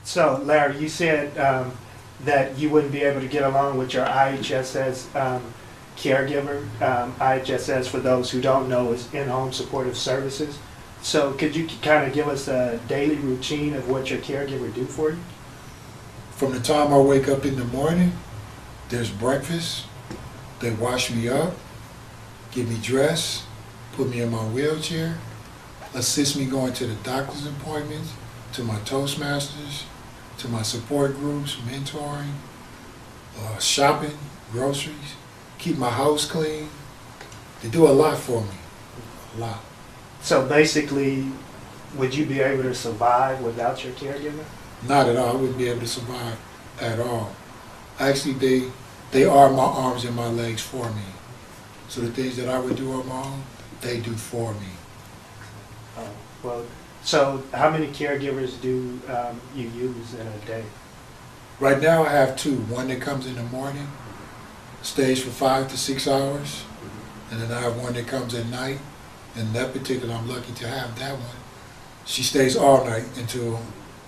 So, Larry, you said that you wouldn't be able to get along with your IHSS caregiver. IHSS, for those who don't know, is in-home supportive services. So could you kind of give us a daily routine of what your caregiver do for you? From the time I wake up in the morning, there's breakfast, they wash me up, get me dressed, put me in my wheelchair, assist me going to the doctor's appointments, to my Toastmasters, to my support groups, mentoring, shopping, groceries, keep my house clean. They do a lot for me, a lot. So basically, would you be able to survive without your caregiver? Not at all. I wouldn't be able to survive at all. Actually, they are my arms and my legs for me. So the things that I would do on my own, they do for me. Well, so how many caregivers do you use in a day? Right now I have two. One that comes in the morning, stays for 5 to 6 hours, and then I have one that comes at night. And that particular, I'm lucky to have that one. She stays all night until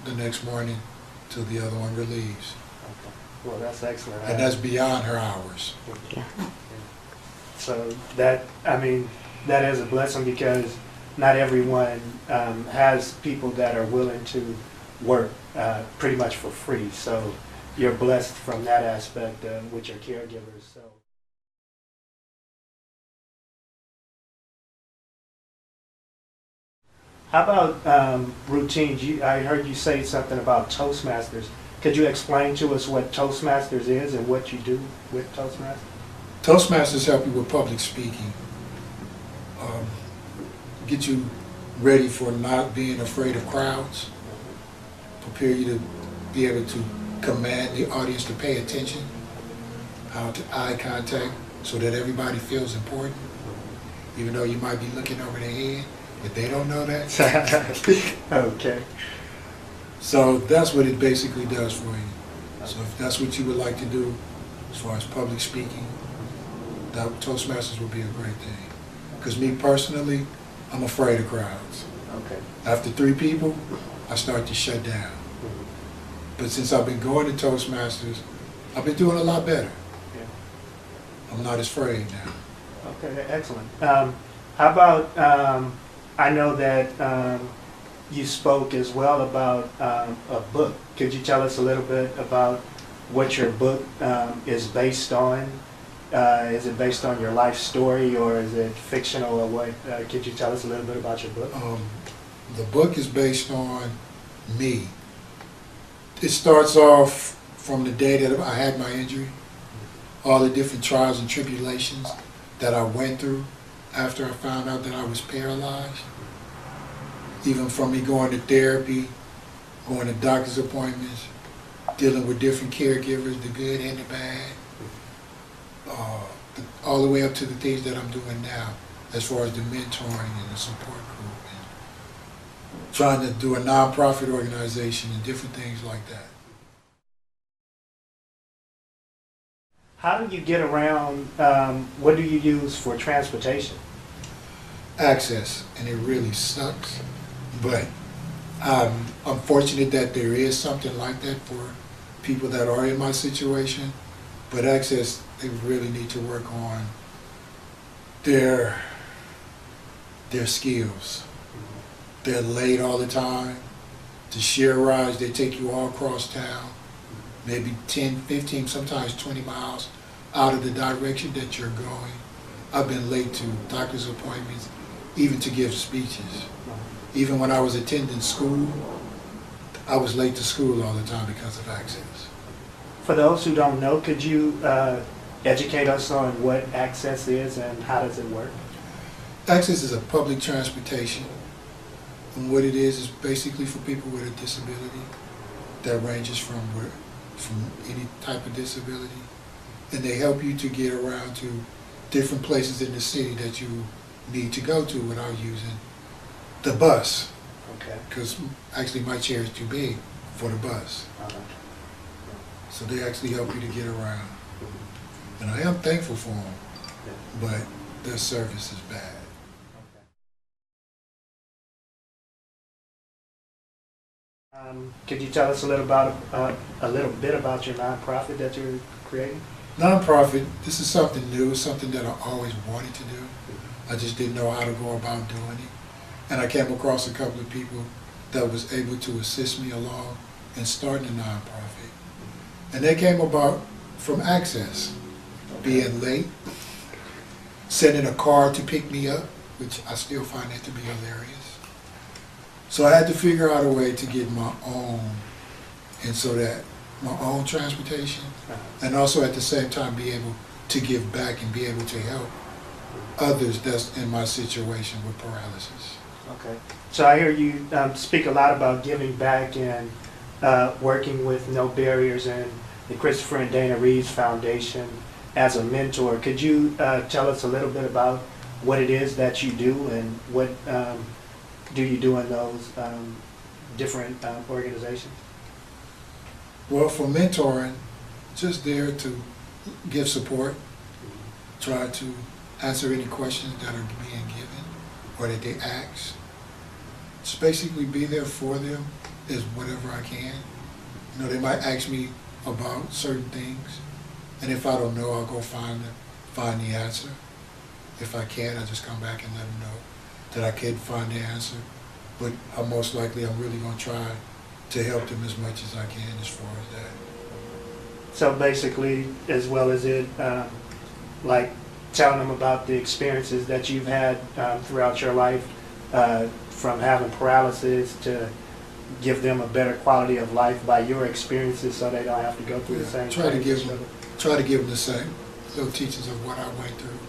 the next morning, till the other one relieves. Okay. Well, that's excellent. And that's beyond her hours. Yeah. So that, I mean, that is a blessing because not everyone has people that are willing to work pretty much for free. So you're blessed from that aspect with your caregivers. So. How about routines? I heard you say something about Toastmasters. Could you explain to us what Toastmasters is and what you do with Toastmasters? Toastmasters help you with public speaking, get you ready for not being afraid of crowds, prepare you to be able to command the audience to pay attention, how to eye contact so that everybody feels important, even though you might be looking over their head, but they don't know that. Okay. So that's what it basically does for you. So if that's what you would like to do as far as public speaking, that Toastmasters would be a great thing. Because me personally, I'm afraid of crowds. Okay. After 3 people, I start to shut down. But since I've been going to Toastmasters, I've been doing a lot better. Yeah. I'm not as afraid now. Okay, excellent. How about, I know that you spoke as well about a book. Could you tell us a little bit about what your book is based on? Is it based on your life story or is it fictional or what? Could you tell us a little bit about your book? The book is based on me. It starts off from the day that I had my injury, all the different trials and tribulations that I went through after I found out that I was paralyzed. Even from me going to therapy, going to doctor's appointments, dealing with different caregivers, the good and the bad, all the way up to the things that I'm doing now as far as the mentoring and the support group and trying to do a nonprofit organization and different things like that. How do you get around, what do you use for transportation? Access, and it really sucks, but I'm fortunate that there is something like that for people that are in my situation. But access, they really need to work on their skills. They're late all the time. To share rides, they take you all across town, maybe 10, 15, sometimes 20 miles out of the direction that you're going. I've been late to doctor's appointments, even to give speeches. Even when I was attending school, I was late to school all the time because of access. For those who don't know, could you educate us on what Access is and how does it work? Access is a public transportation, and what it is basically for people with a disability that ranges from any type of disability, and they help you to get around to different places in the city that you need to go to without using the bus. Okay. Because actually my chair is too big for the bus. So they actually help you to get around. And I am thankful for them, but their service is bad. Could you tell us a little bit about your nonprofit that you're creating? Nonprofit, this is something new, something that I always wanted to do. I just didn't know how to go about doing it. And I came across a couple of people that was able to assist me along in starting a nonprofit. And they came about from IHSS, being late, sending a car to pick me up, which I still find that to be hilarious. So I had to figure out a way to get my own, and so that my own transportation, and also at the same time be able to give back and be able to help others that's in my situation with paralysis. Okay. So I hear you speak a lot about giving back and working with No Barriers and the Christopher and Dana Reeves Foundation as a mentor. Could you tell us a little bit about what it is that you do and what do you do in those different organizations? Well, for mentoring, just there to give support, try to answer any questions that are being given or that they ask. Just basically be there for them as whatever I can. You know, they might ask me about certain things, and if I don't know, I'll go find the answer. If I can't, I just come back and let them know that I can't find the answer. But I'm really going to try to help them as much as I can as far as that. So basically, as well as it, like telling them about the experiences that you've had throughout your life, from having paralysis to give them a better quality of life by your experiences so they don't have to go through the same try to give things. them the same little teachings of what I went through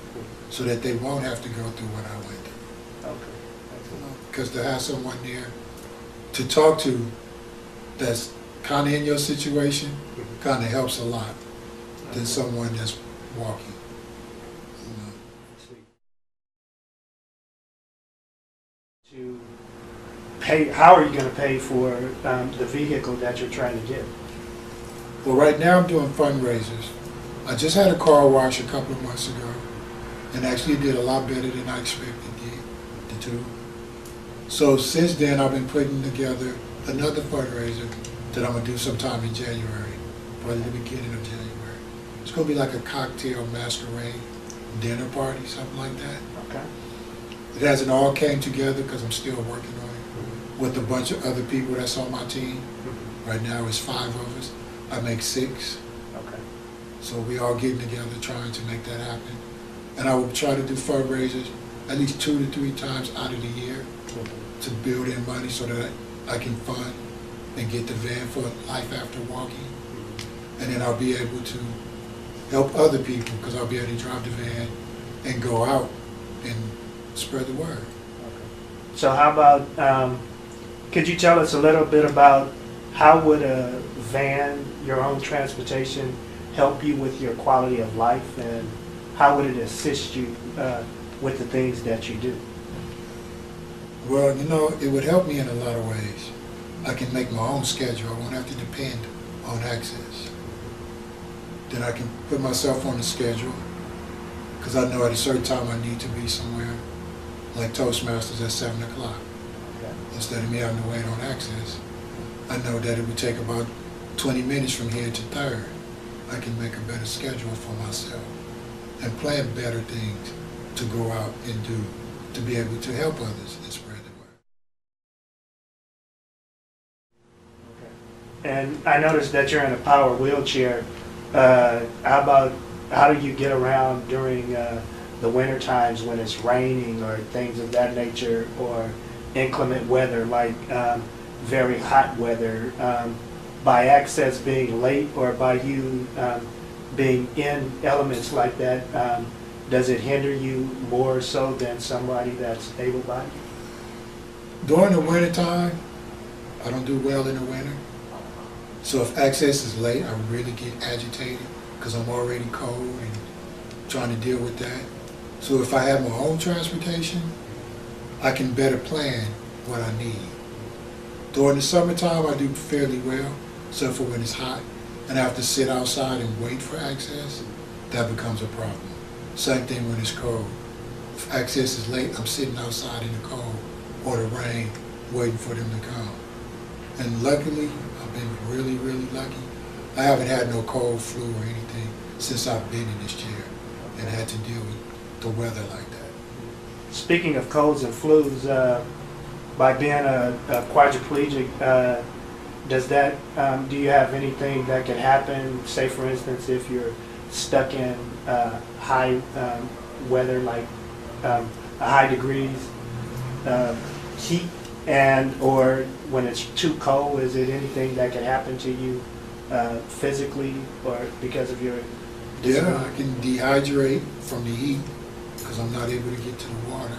so that they won't have to go through what I went through. Okay. Excellent. Because to have someone there to talk to that's kind of in your situation kind of helps a lot than someone that's walking. To pay, how are you going to pay for the vehicle that you're trying to get? Well, right now I'm doing fundraisers. I just had a car wash a couple of months ago and actually did a lot better than I expected it to. So since then I've been putting together another fundraiser that I'm going to do sometime in January, probably the beginning of January. It's going to be like a cocktail masquerade dinner party, something like that. Okay. It hasn't all came together because I'm still working on it with a bunch of other people that's on my team. Right now it's 5 of us. I make 6. Okay. So we all getting together trying to make that happen. And I will try to do fundraisers at least 2 to 3 times out of the year to build in money so that I can fund and get the van for Life After Walking. And then I'll be able to help other people because I'll be able to drive the van and go out and spread the word. Okay. So how about, could you tell us a little bit about how would a van, your own transportation, help you with your quality of life, and how would it assist you with the things that you do? Well, you know, it would help me in a lot of ways. I can make my own schedule. I won't have to depend on IHSS. Then I can put myself on the schedule because I know at a certain time I need to be somewhere, like Toastmasters at 7 o'clock. Okay. Instead of me having to wait on IHSS, I know that it would take about 20 minutes from here to 3rd. I can make a better schedule for myself and plan better things to go out and do to be able to help others and spread the word. Okay. And I noticed that you're in a power wheelchair. How do you get around during the winter times when it's raining or things of that nature, or inclement weather like very hot weather? By IHSS being late or by you being in elements like that, does it hinder you more so than somebody that's able-bodied? During the winter time, I don't do well in the winter. So if IHSS is late, I really get agitated because I'm already cold and trying to deal with that. So if I have my own transportation, I can better plan what I need. During the summertime, I do fairly well, except for when it's hot and I have to sit outside and wait for IHSS, that becomes a problem. Same thing when it's cold. If IHSS is late, I'm sitting outside in the cold or the rain waiting for them to come. And luckily, I've been really, really lucky. I haven't had no cold, flu, or anything since I've been in this chair and had to deal with the weather like that. Speaking of colds and flus, by being a quadriplegic, does that, do you have anything that could happen, say for instance, if you're stuck in high weather, like high degrees heat, and or when it's too cold, is it anything that could happen to you physically or because of your disability? Yeah, I can dehydrate from the heat because I'm not able to get to the water.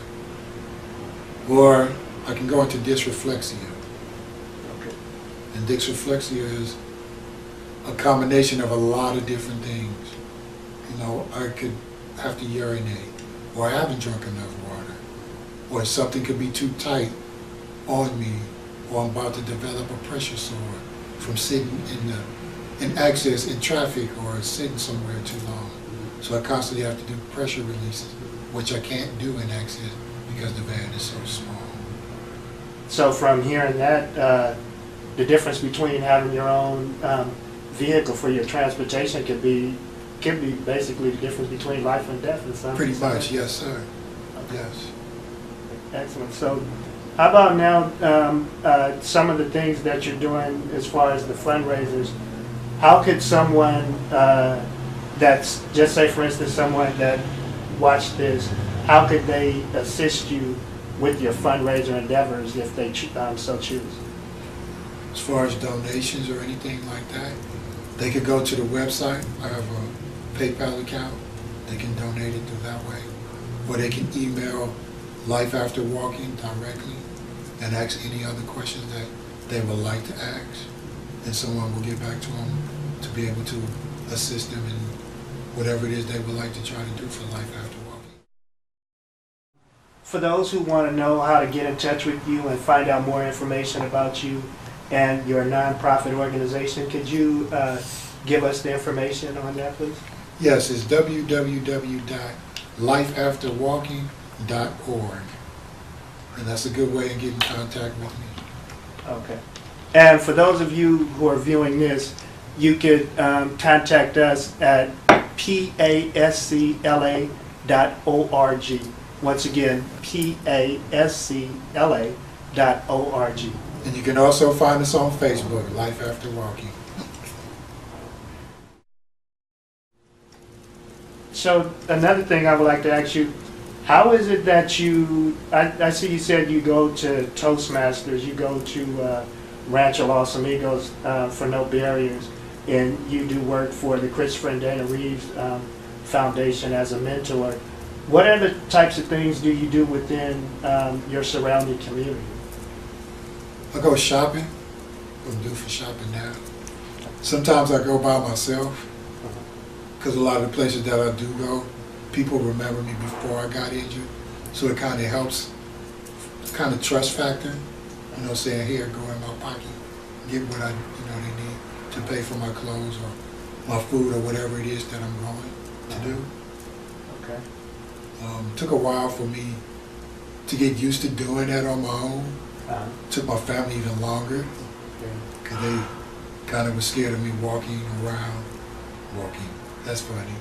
Or I can go into dysreflexia. Okay. And dysreflexia is a combination of a lot of different things. You know, I could have to urinate, or I haven't drunk enough water, or something could be too tight on me, or I'm about to develop a pressure sore from sitting in access in traffic or sitting somewhere too long. So I constantly have to do pressure releases, which I can't do in access because the van is so small. So from hearing that, the difference between having your own vehicle for your transportation could be basically the difference between life and death in some Pretty respect. much, yes, sir. Yes. Excellent. So how about now some of the things that you're doing as far as the fundraisers? How could someone that's, just say for instance, someone that watched this, how could they assist you with your fundraiser endeavors if they so choose? As far as donations or anything like that, they could go to the website. I have a PayPal account. They can donate it through that way. Or they can email Life After Walking directly and ask any other questions that they would like to ask. And someone will get back to them to be able to assist them in whatever it is they would like to try to do for Life After Walking. For those who want to know how to get in touch with you and find out more information about you and your nonprofit organization, could you give us the information on that, please? Yes, it's www.lifeafterwalking.org. And that's a good way to get in contact with me. Okay. And for those of you who are viewing this, you could contact us at pascla.org. Once again, pascla.org. And you can also find us on Facebook, Life After Walking. So another thing I would like to ask you, how is it that you, I see you said you go to Toastmasters, you go to Rancho Los Amigos for No Barriers, and you do work for the Christopher and Dana Reeves Foundation as a mentor. What other types of things do you do within your surrounding community? I go shopping. I'm due for shopping now. Sometimes I go by myself because a lot of the places that I do go, people remember me before I got injured. So it kind of helps, kind of trust factor, you know, saying, here, go in my pocket, get what they need to pay for my clothes or my food or whatever it is that I'm going to do. Okay. Took a while for me to get used to doing that on my own. Took my family even longer because they kind of was scared of me walking, that's funny,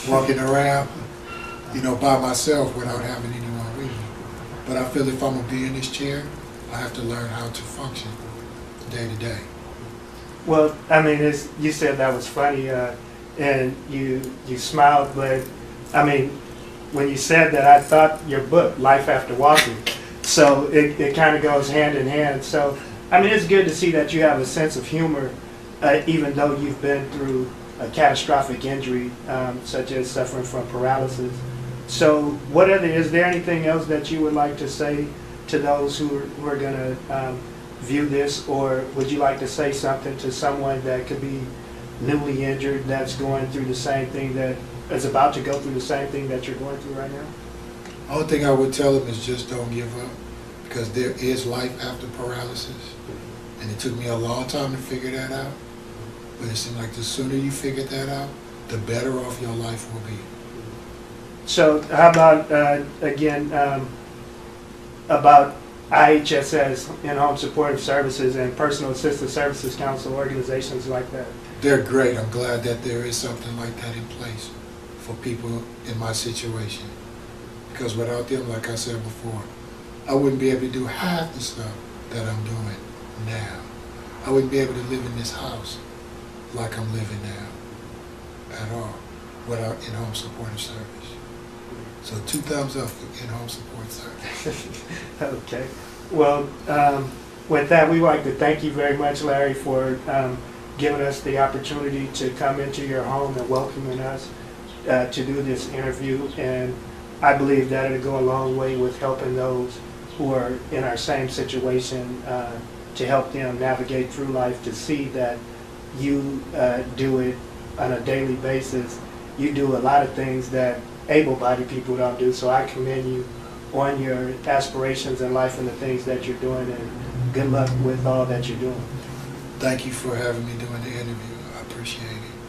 walking around, by myself without having anyone with me. But I feel if I'm going to be in this chair, I have to learn how to function day to day. Well, I mean, you said that was funny, and you smiled, but I mean, when you said that, I thought your book, Life After Walking. So it kind of goes hand in hand. So, I mean, it's good to see that you have a sense of humor, even though you've been through a catastrophic injury, such as suffering from paralysis. So is there anything else that you would like to say to those who are going to view this, or would you like to say something to someone that could be newly injured that's going through the same thing, that is about to go through the same thing that you're going through right now? The only thing I would tell them is just don't give up, because there is life after paralysis, and it took me a long time to figure that out, but it seems like the sooner you figure that out, the better off your life will be. So how about, again, about IHSS, in-home supportive services, and personal assistive services council, organizations like that? They're great. I'm glad that there is something like that in place for people in my situation. Because without them, like I said before, I wouldn't be able to do half the stuff that I'm doing now. I wouldn't be able to live in this house like I'm living now at all without in-home supportive service. So 2 thumbs up for in-home support service. Okay. Well, with that, we'd like to thank you very much, Larry, for giving us the opportunity to come into your home and welcoming us to do this interview. And I believe that it'll go a long way with helping those who are in our same situation to help them navigate through life, to see that you do it on a daily basis. You do a lot of things that able-bodied people don't do, so I commend you on your aspirations in life and the things that you're doing, and good luck with all that you're doing. Thank you for having me doing the interview. I appreciate it.